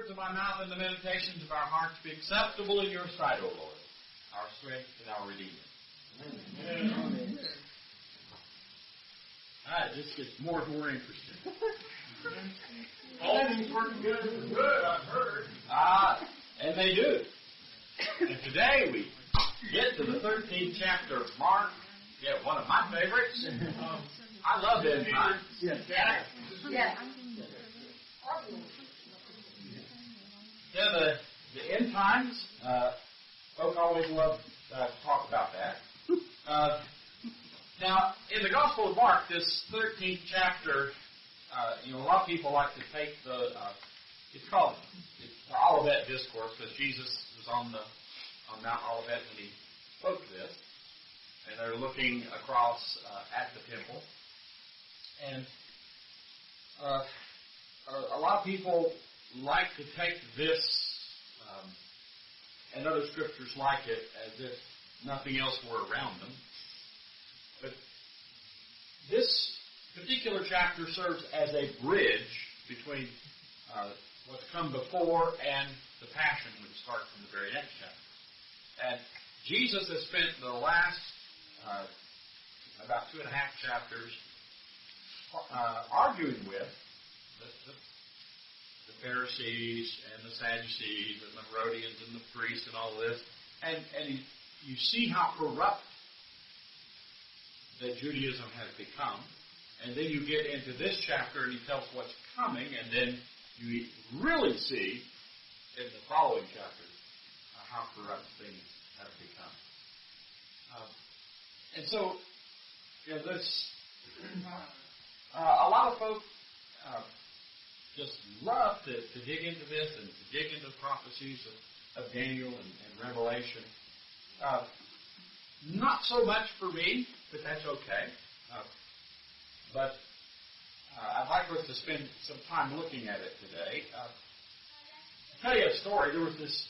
words of my mouth and the meditations of our hearts be acceptable in your sight, O Lord, our strength and our Redeemer. Amen. All right, this gets more and more interesting. All things working good for good, I've heard. And they do. And today we get to the 13th chapter of Mark. Yeah, one of my favorites. I love end times. Yes. Yeah. Yeah, the end times, folks always love to talk about that. Now, in the Gospel of Mark, this 13th chapter, a lot of people like to take it's called the Olivet Discourse, because Jesus was on Mount Olivet when he spoke this, and they're looking across at the temple. And a lot of people like to take this and other scriptures like it as if nothing else were around them. But this particular chapter serves as a bridge between what's come before and the Passion, which starts in the very next chapter. And Jesus has spent the last about 2.5 chapters arguing with the Pharisees and the Sadducees and the Herodians and the priests and all this. And you see how corrupt that Judaism has become. And then you get into this chapter and he tells what's coming, and then you really see in the following chapters how corrupt things have become. And so, this a lot of folks just love to dig into this and to dig into the prophecies of Daniel and Revelation. Not so much for me, but that's okay. But I'd like us to spend some time looking at it today. To tell you a story, there was this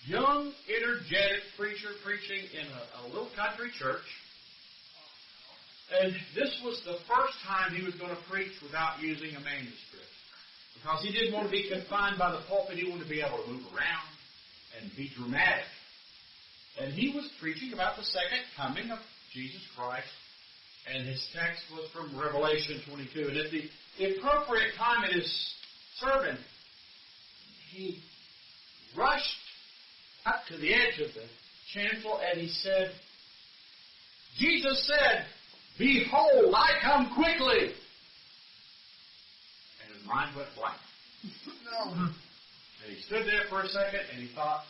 young, energetic preacher preaching in a little country church. And this was the first time he was going to preach without using a manuscript. Because he didn't want to be confined by the pulpit. He wanted to be able to move around and be dramatic. And he was preaching about the second coming of Jesus Christ. And his text was from Revelation 22. And at the appropriate time in his sermon, he rushed up to the edge of the chancel and he said, Jesus said, "Behold, I come quickly." And his mind went blank. And he stood there for a second and he thought,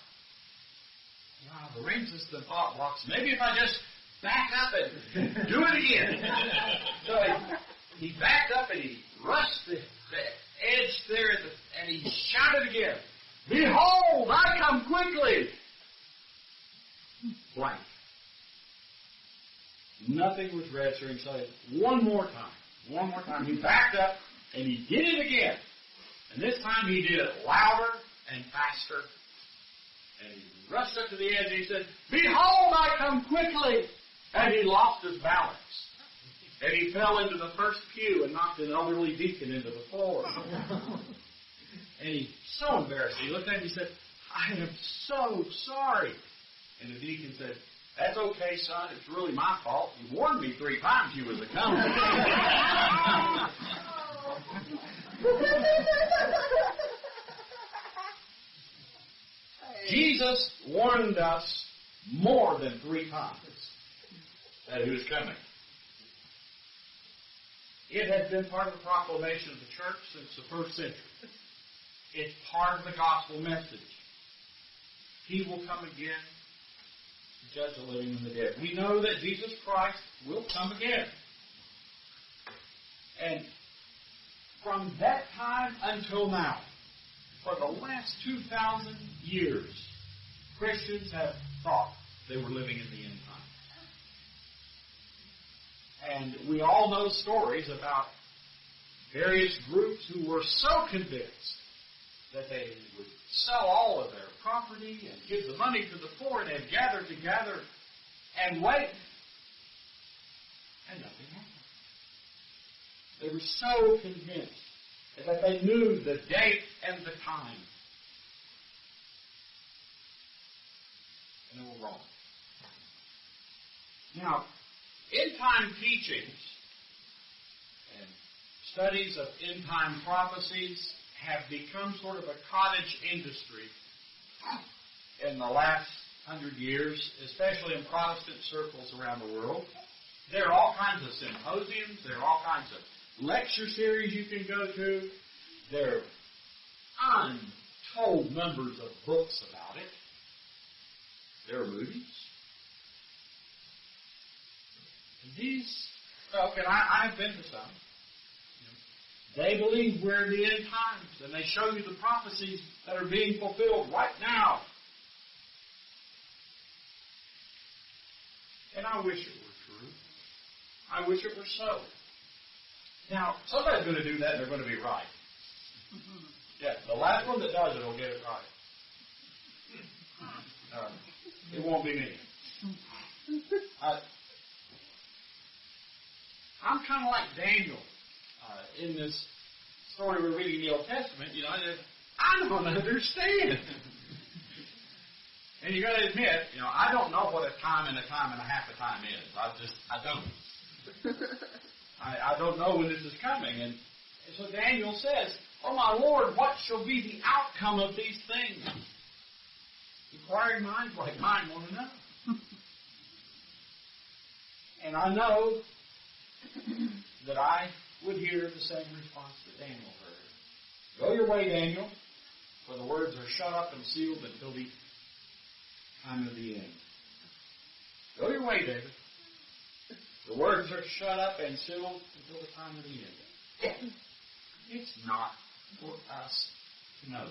wow, the rings the thought blocks. Maybe if I just back up and do it again. So he backed up and he rushed the edge there and he shouted again, "Behold, I come quickly." Blank. Nothing was registering. So one more time, he backed up and he did it again. And this time he did it louder and faster. And he rushed up to the edge and he said, "Behold, I come quickly." And he lost his balance. And he fell into the first pew and knocked an elderly deacon into the floor. And he's so embarrassed. He looked at him and he said, "I am so sorry." And the deacon said, "That's okay, son. It's really my fault. You warned me 3 times you was a coming." Jesus warned us more than 3 times that he was coming. It had been part of the proclamation of the church since the 1st century. It's part of the gospel message. He will come again to judge the living and the dead. We know that Jesus Christ will come again. And from that time until now, for the last 2,000 years, Christians have thought they were living in the end time. And we all know stories about various groups who were so convinced that they would sell all of their property and give the money to the poor, and they'd gather together and wait. And nothing happened. They were so convinced that they knew the date and the time Now, end-time teachings and studies of end-time prophecies have become sort of a cottage industry in the last 100 years, especially in Protestant circles around the world. There are all kinds of symposiums. There are all kinds of lecture series you can go to. There are untold numbers of books about it. There are movies. These folk, and I've been to some, they believe we're in the end times, and they show you the prophecies that are being fulfilled right now. And I wish it were true. I wish it were so. Now, somebody's going to do that, and they're going to be right. Yeah, the last one that does it will get it right. It won't be me. I'm kind of like Daniel in this story we're reading in the Old Testament. I don't understand. And you got to admit, I don't know what a time and a half a time is. I don't. I don't know when this is coming. And so Daniel says, "Oh my Lord, what shall be the outcome of these things?" Inquiring minds like mine want to know. And I know that I would hear the same response that Daniel heard. Go your way, Daniel, for the words are shut up and sealed until the time of the end. Go your way, David. The words are shut up and sealed until the time of the end. It's not for us to know.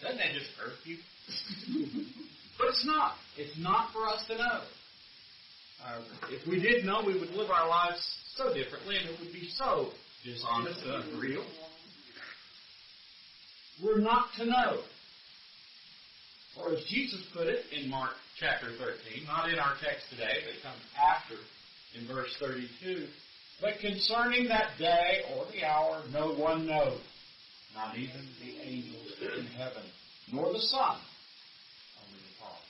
Doesn't that just hurt you? But it's not. It's not for us to know. If we did know, we would live our lives so differently, and it would be so dishonest and unreal. We're not to know. Or as Jesus put it in Mark chapter 13, not in our text today, but it comes after in verse 32, but concerning that day or the hour, no one knows, not even the angels in heaven, nor the Son, only the Father.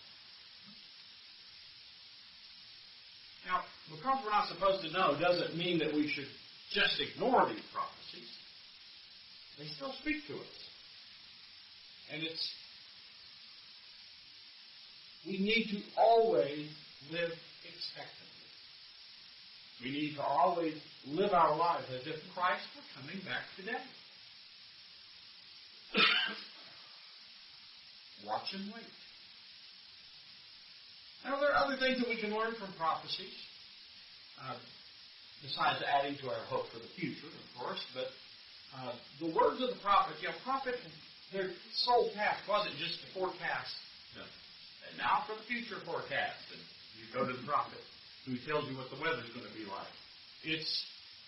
Now, because we're not supposed to know doesn't mean that we should just ignore these prophecies. They still speak to us. And we need to always live expectantly. We need to always live our lives as if Christ were coming back today. Watch and wait. Now, there are other things that we can learn from prophecies, besides adding to our hope for the future, of course. But the words of the prophet, prophet, their sole task wasn't just to forecast. And now for the future forecast. And you go to the prophet who tells you what the weather's going to be like.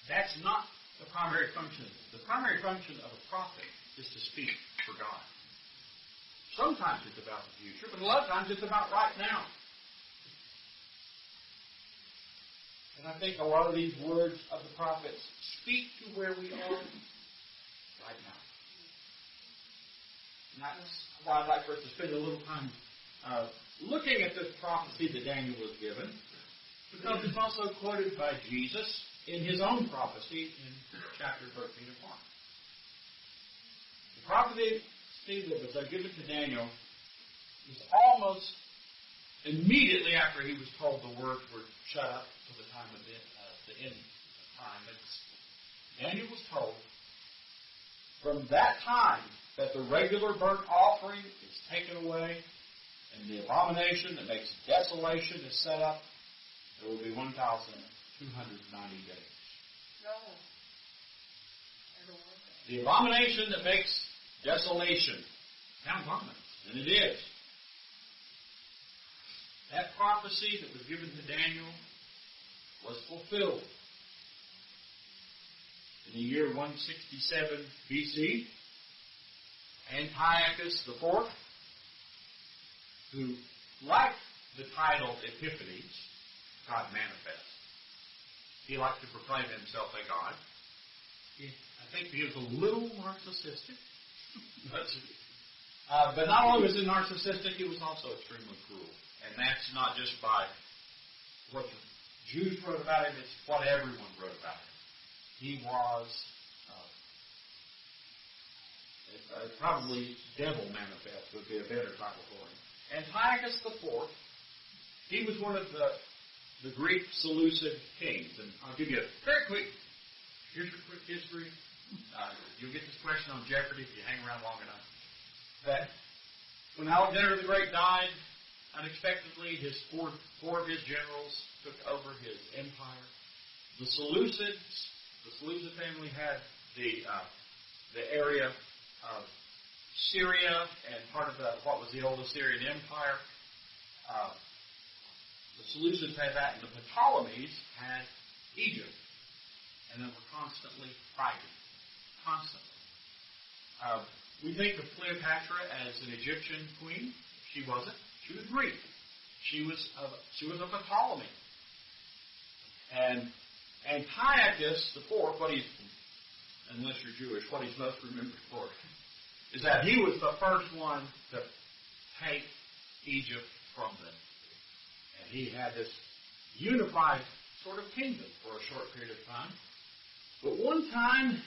That's not the primary function. The primary function of a prophet is to speak for God. Sometimes it's about the future, but a lot of times it's about right now. And I think a lot of these words of the prophets speak to where we are right now. And that's why I'd like for us to spend a little time looking at this prophecy that Daniel was given, because it's also quoted by Jesus in his own prophecy in chapter 13 of Mark. The prophecy that was given to Daniel was almost immediately after he was told the words were shut up till the time of the end of time. Daniel was told from that time that the regular burnt offering is taken away and the abomination that makes desolation is set up, there will be 1,290 days. No. I don't want that. The abomination that makes desolation. Sounds ominous, and it is. That prophecy that was given to Daniel was fulfilled in the year 167 BC. Antiochus IV, who liked the title Epiphanes, God manifest, he liked to proclaim himself a God. I think he was a little narcissistic. But not only was he narcissistic, he was also extremely cruel. And that's not just by what the Jews wrote about him. It's what everyone wrote about him. He was probably devil manifest would be a better title for him. Antiochus IV, he was one of the Greek Seleucid kings. And I'll give you a very quick, here's your quick history. You'll get this question on Jeopardy if you hang around long enough. That when Alexander the Great died, unexpectedly, four of his generals took over his empire. The Seleucid family had the area of Syria and part of what was the old Assyrian Empire. The Seleucids had that, and the Ptolemies had Egypt. And they were constantly fighting. Constantly. We think of Cleopatra as an Egyptian queen. She wasn't. She was Greek. She was of a Ptolemy. And Antiochus IV, unless you're Jewish, what he's most remembered for is that he was the first one to take Egypt from them. And he had this unified sort of kingdom for a short period of time. But one time,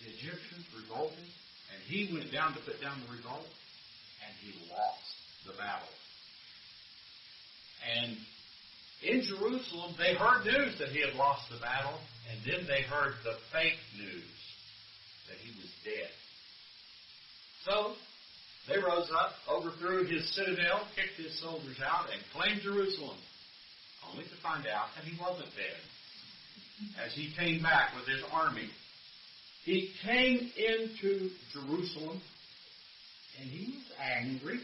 the Egyptians revolted, and he went down to put down the revolt, and he lost the battle. And in Jerusalem, they heard news that he had lost the battle, and then they heard the fake news that he was dead. So, they rose up, overthrew his citadel, kicked his soldiers out, and claimed Jerusalem, only to find out that he wasn't dead. As he came back with his army, he came into Jerusalem, and he was angry.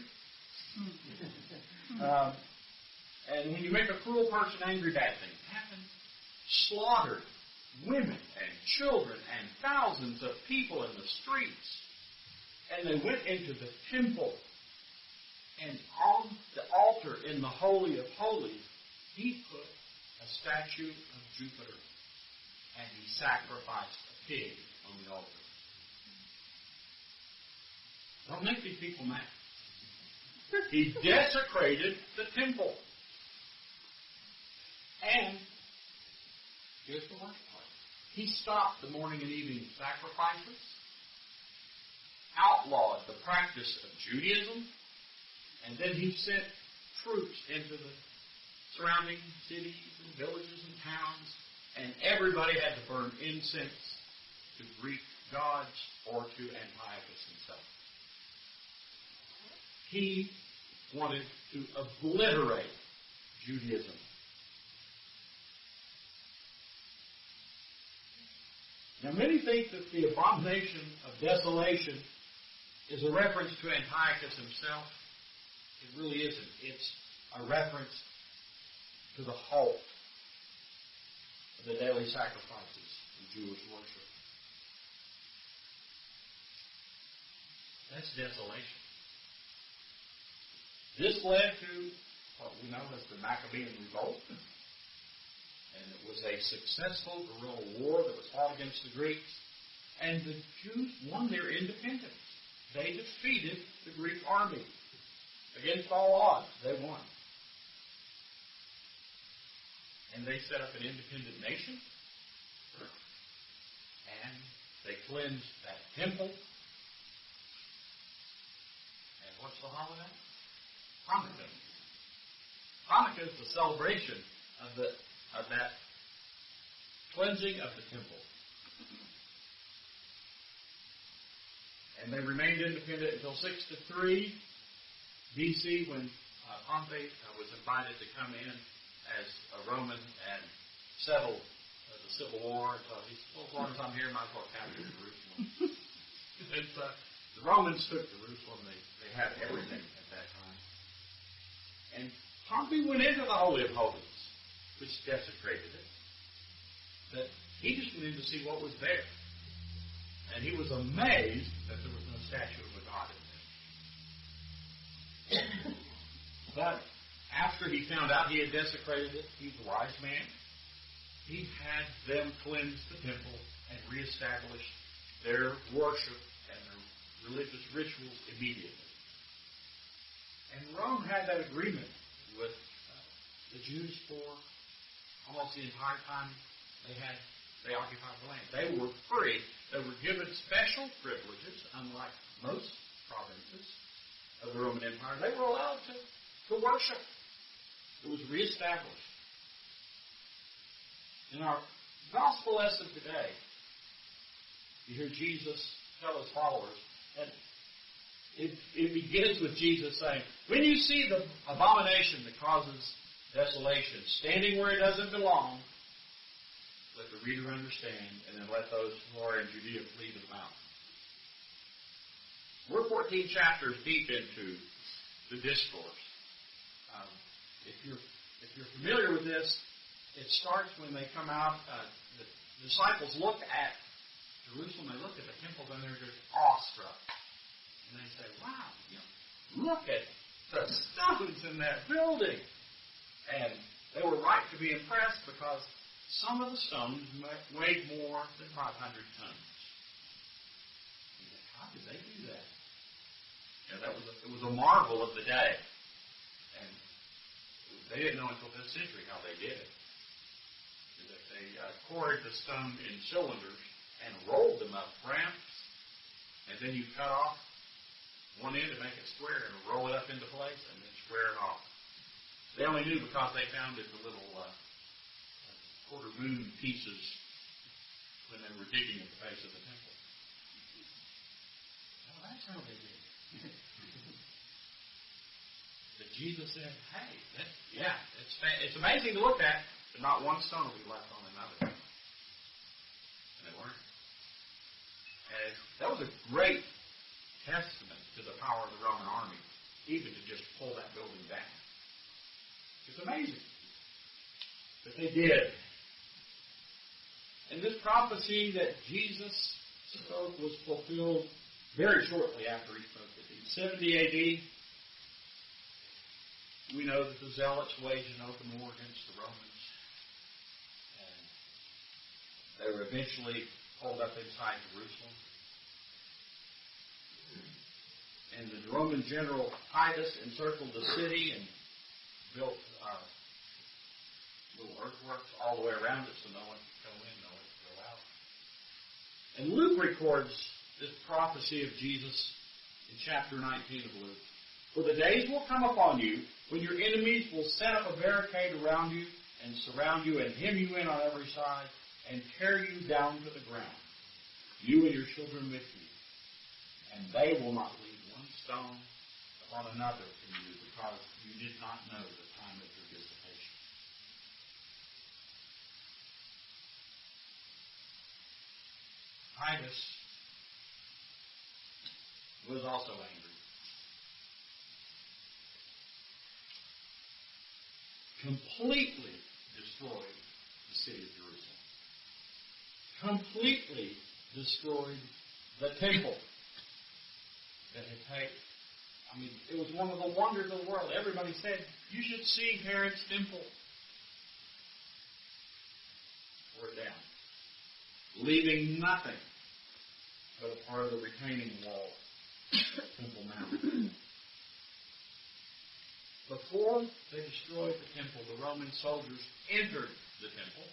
And when you make a cruel person angry, bad things happen. Slaughtered women and children and thousands of people in the streets. And they went into the temple, and on the altar in the Holy of Holies, he put a statue of Jupiter, and he sacrificed a pig on the altar. Don't make these people mad. He desecrated the temple. And here's the worst part. He stopped the morning and evening sacrifices, outlawed the practice of Judaism, and then he sent troops into the surrounding cities and villages and towns, and everybody had to burn incense to Greek gods or to Antiochus himself. He wanted to obliterate Judaism. Now, many think that the abomination of desolation is a reference to Antiochus himself. It really isn't. It's a reference to the halt of the daily sacrifices in Jewish worship. That's desolation. This led to what we know as the Maccabean Revolt. And it was a successful guerrilla war that was fought against the Greeks. And the Jews won their independence. They defeated the Greek army. Against all odds, they won. And they set up an independent nation. And they cleansed that temple. And what's the holiday? Hanukkah. Hanukkah is the celebration of that cleansing of the temple. And they remained independent until 603 BC when Pompey was invited to come in as a Roman and settle the civil war. So he said, well, as long as I'm here, might as well capture Jerusalem. The Romans took Jerusalem. They had everything at that time. And Pompey went into the Holy of Holies, which desecrated it. But he just went in to see what was there. And he was amazed that there was no statue of a god in there. But after he found out he had desecrated it, he's a wise man. He had them cleanse the temple and reestablish their worship and their religious rituals immediately. And Rome had that agreement with the Jews for almost the entire time they occupied the land. They were free. They were given special privileges, unlike most provinces of the Roman Empire. They were allowed to worship. It was reestablished. In our gospel lesson today, you hear Jesus tell his followers, and it begins with Jesus saying, when you see the abomination that causes desolation standing where it doesn't belong, let the reader understand, and then let those who are in Judea flee to the mountains. We're 14 chapters deep into the discourse. If you're familiar with this, it starts when they come out. The disciples look at Jerusalem. They look at the temple, and they're just awestruck. And they say, "Wow, look at the stones in that building." And they were right to be impressed because some of the stones weighed more than 500 tons. How did they do that? It was a marvel of the day. And they didn't know until this century how they did it. They quarried the stone in cylinders and rolled them up ramps, and then you cut off one end to make it square and roll it up into place and then square it off. They only knew because they found it the little quarter moon pieces when they were digging at the base of the temple. Well, that's how they did it. But Jesus said, "Hey, it's amazing to look at, but not one stone will be left on another." And they weren't. And that was a great testament to the power of the Roman army, even to just pull that building down. It's amazing. But they did. And this prophecy that Jesus spoke was fulfilled very shortly after he spoke it. In 70 A.D., we know that the Zealots waged an open war against the Romans. And they were eventually pulled up inside Jerusalem. And the Roman general Titus encircled the city and built little earthworks all the way around it so no one could go in, no one could go out. And Luke records this prophecy of Jesus in chapter 19 of Luke. For the days will come upon you when your enemies will set up a barricade around you and surround you and hem you in on every side and tear you down to the ground, you and your children with you. And they will not leave one stone upon another from you because you did not know the time of your dissipation. Titus was also angry. Completely destroyed the city of Jerusalem. Completely destroyed the temple that had taken. It was one of the wonders of the world. Everybody said, you should see Herod's temple. Tore it down, leaving nothing but a part of the retaining wall, Temple Mount. Before they destroyed the temple, the Roman soldiers entered the temple.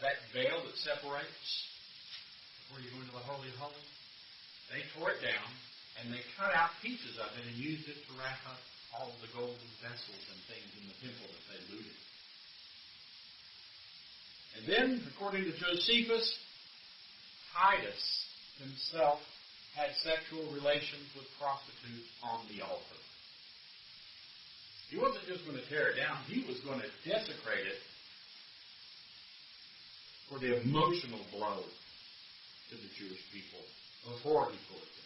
That veil that separates before you go into the Holy of Holies, they tore it down and they cut out pieces of it and used it to wrap up all of the golden vessels and things in the temple that they looted. And then, according to Josephus, Titus himself had sexual relations with prostitutes on the altar. He wasn't just going to tear it down, he was going to desecrate it for the emotional blow to the Jewish people before he tore it down.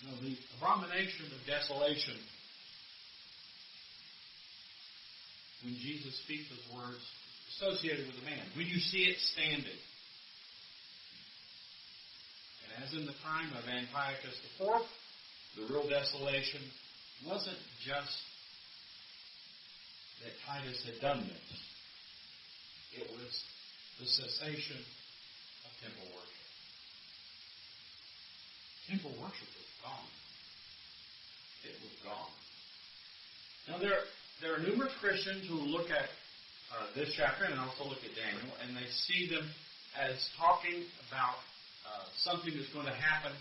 Now, the abomination of desolation, when Jesus speaks those words, associated with a man, when you see it standing. And as in the time of Antiochus IV, the real desolation wasn't just that Titus had done this. It was the cessation of temple worship. Temple temple worship was gone. It was gone. Now, there are numerous Christians who look at this chapter and also look at Daniel, and they see them as talking about something that's going to happen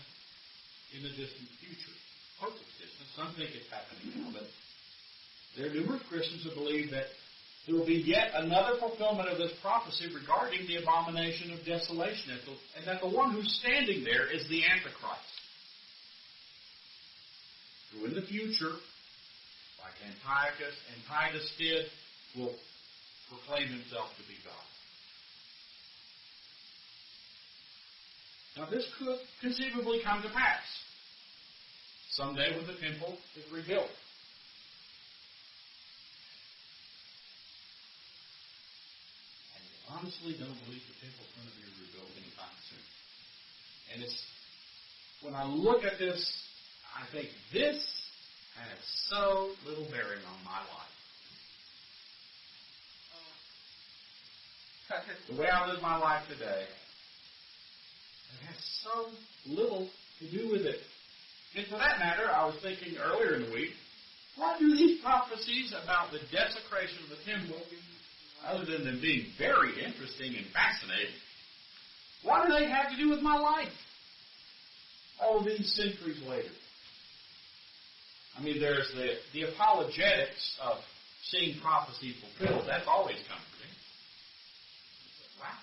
in the distant future. Of course it's distant. Some think it's happening now, but there are numerous Christians who believe that there will be yet another fulfillment of this prophecy regarding the abomination of desolation, and that the one who's standing there is the Antichrist, who in the future, like Antiochus did, will proclaim himself to be God. Now this could conceivably come to pass someday when the temple is rebuilt. I honestly don't believe the temple is going to be rebuilt anytime soon. And it's, when I look at this, I think this has so little bearing on my life. The way I live my life today, it has so little to do with it. And for that matter, I was thinking earlier in the week, what do these prophecies about the desecration of the temple, other than them being very interesting and fascinating, what do they have to do with my life all these centuries later? I mean, there's the apologetics of seeing prophecy fulfilled. That's always comforting. Wow.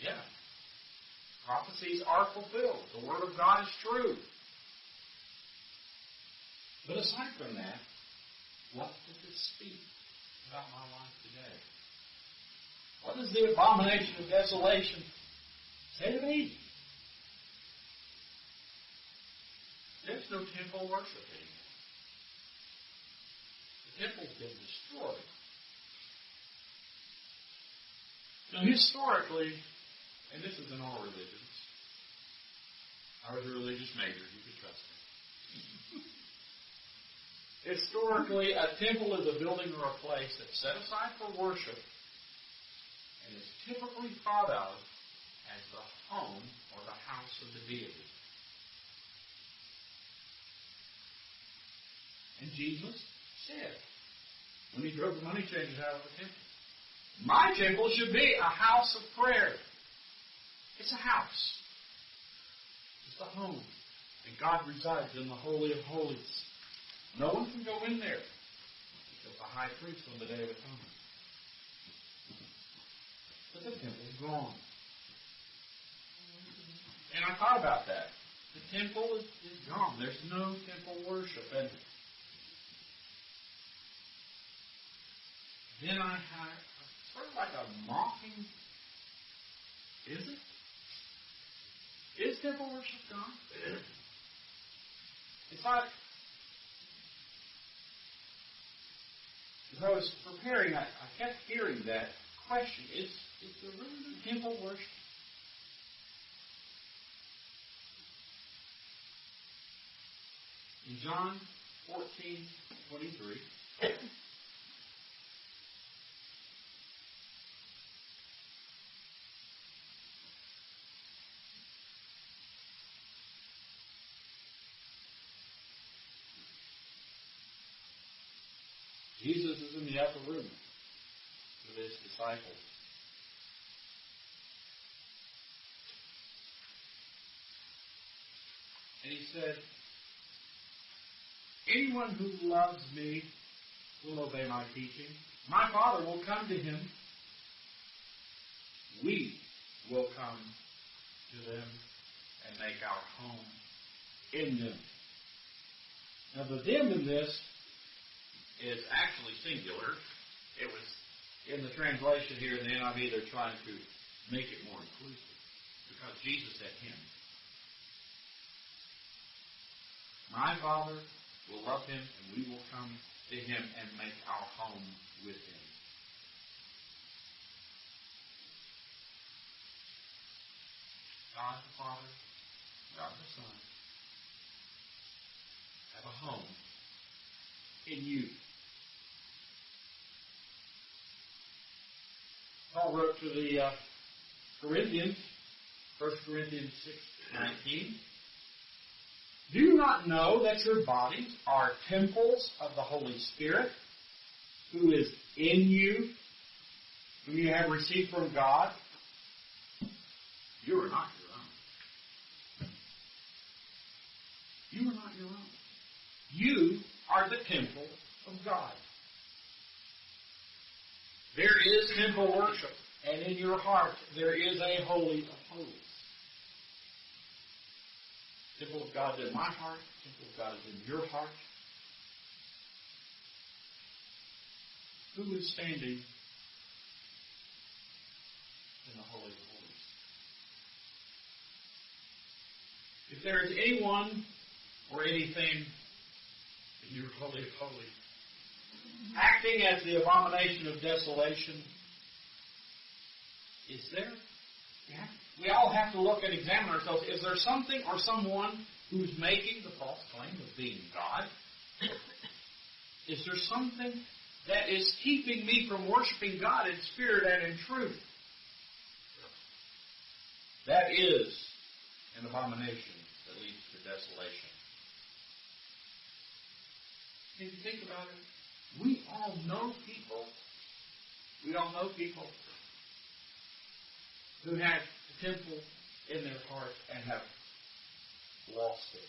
Yeah. Prophecies are fulfilled. The Word of God is true. But aside from that, what does it speak about my life today? What does the abomination of desolation say to me? There's no temple worship anymore. The temple's been destroyed. Now, historically, and this is in all religions, I was a religious major, you could trust me. Historically, a temple is a building or a place that's set aside for worship and is typically thought of as the home or the house of the deity. And Jesus said, when he drove the money changers out of the temple, my temple should be a house of prayer. It's a house. It's a home. And God resides in the Holy of Holies. No one can go in there except the high priest on the Day of Atonement. But the temple's gone. And I thought about that. The temple is gone. There's no temple worship. And then I had sort of like a mocking. Is it? Is temple worship gone? It's like, as I was preparing, I kept hearing that question. Is there really temple worship? In John 14:23, Jesus is in the upper room with his disciples. And he said, anyone who loves me will obey my teaching. My Father will come to him. We will come to them and make our home in them. Now the them in this is actually singular. It was in the translation here in the NIV, they're trying to make it more inclusive because Jesus said him. My Father will love him, and we will come to him and make our home with him. God the Father, God the Son, have a home in you. Paul wrote to the Corinthians, 1 Corinthians 6:19. Do you not know that your bodies are temples of the Holy Spirit, who is in you, whom you have received from God? You are not your own. You are not your own. You are the temple of God. There is temple worship, and in your heart there is a holy of holies. Temple of God is in my heart. Temple of God is in your heart. Who is standing in the Holy of Holies? If there is anyone or anything in your Holy of Holies acting as the abomination of desolation, is there? We all have to look and examine ourselves. Is there something or someone who's making the false claim of being God? Is there something that is keeping me from worshiping God in spirit and in truth? That is an abomination that leads to desolation. Can you think about it? We all know people who have the temple in their heart and have lost it.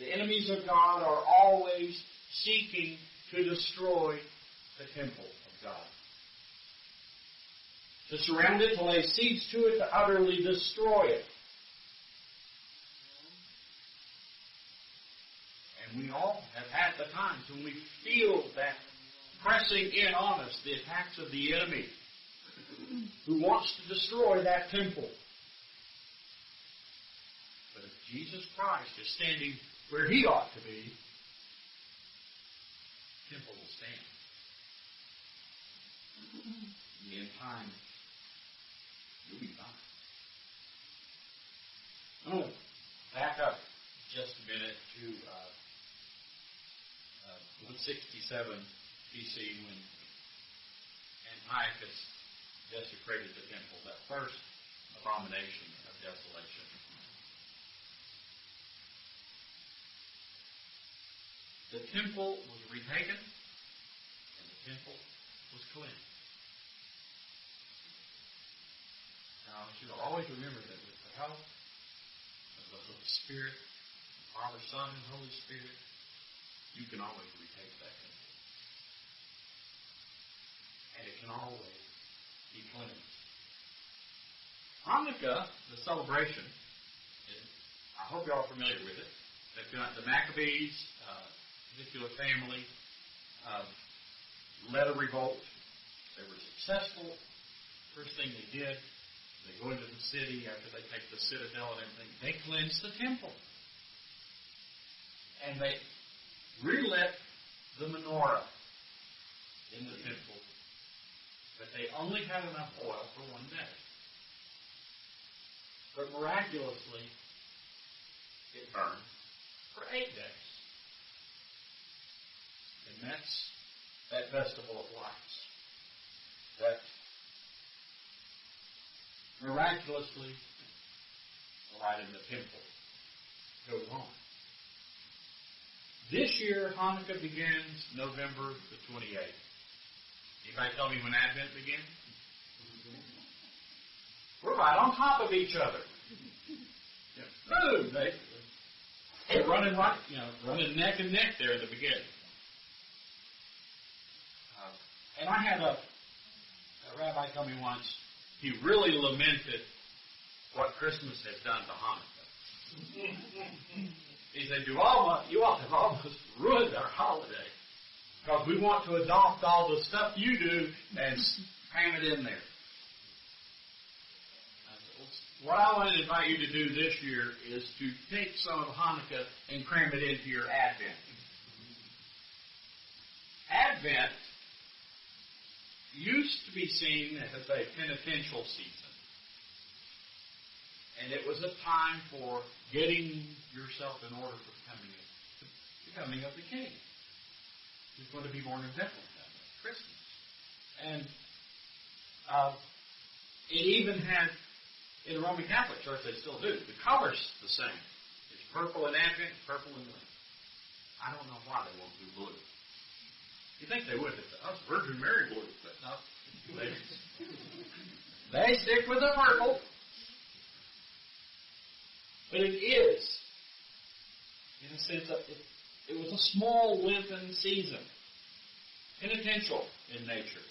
The enemies of God are always seeking to destroy the temple of God. To surround it, to lay siege to it, to utterly destroy it. And we all have had the times when we feel that pressing in on us, the attacks of the enemy, who wants to destroy that temple. But if Jesus Christ is standing where He ought to be, the temple will stand. In time, you'll be fine. I'm going to back up just a minute to 167 BC when Antiochus desecrated the temple, that first abomination of desolation. The temple was retaken, and the temple was cleansed. Now, I want you to always remember that with the help of the Holy Spirit, the Father, Son, and Holy Spirit, you can always retake that temple. And it can always be cleansed. Hanukkah, the celebration, I hope you're all familiar with it. They've got the Maccabees, particular family, led a revolt. They were successful. First thing they did, they go into the city after they take the citadel and everything. They cleanse the temple. And they relit the menorah in the temple. But they only had enough oil for one day. But miraculously, it burned for 8 days. And that's that festival of lights. That miraculously, the light in the temple goes on. This year, Hanukkah begins November the 28th. Anybody tell me when Advent begins? We're right on top of each other. Boom! They're running right, running neck and neck there in the beginning. And I had a rabbi tell me once, he really lamented what Christmas has done to Hanukkah. He said, you all have almost ruined our holiday because we want to adopt all the stuff you do and cram it in there. What I want to invite you to do this year is to take some of Hanukkah and cram it into your Advent. Advent used to be seen as a penitential season. And it was a time for getting yourself in order for the coming of the King, who's going to be born in Bethlehem at Christmas. And it even had In the Roman Catholic Church, they still do. The color's the same. It's purple in Advent, purple in Lent. I don't know why they won't do blue. You think they would if it was Virgin Mary blue, but no. They stick with the purple. But it is, in a sense, it was a small Lenten season, penitential in nature.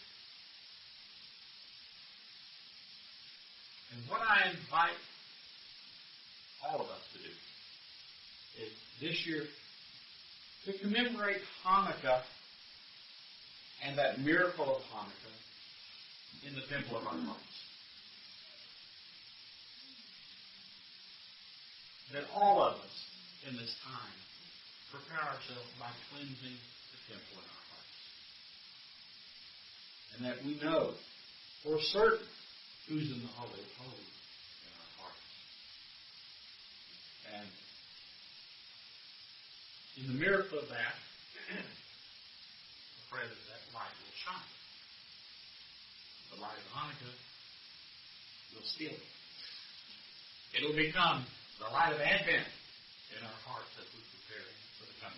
And what I invite all of us to do is this year to commemorate Hanukkah and that miracle of Hanukkah in the temple of our hearts. That all of us in this time prepare ourselves by cleansing the temple in our hearts. And that we know for certain who's in the Holy of Holies in our hearts. And in the miracle of that, I pray that light will shine. The light of Hanukkah will steal it. It'll become the light of Advent in our hearts as we prepare for the coming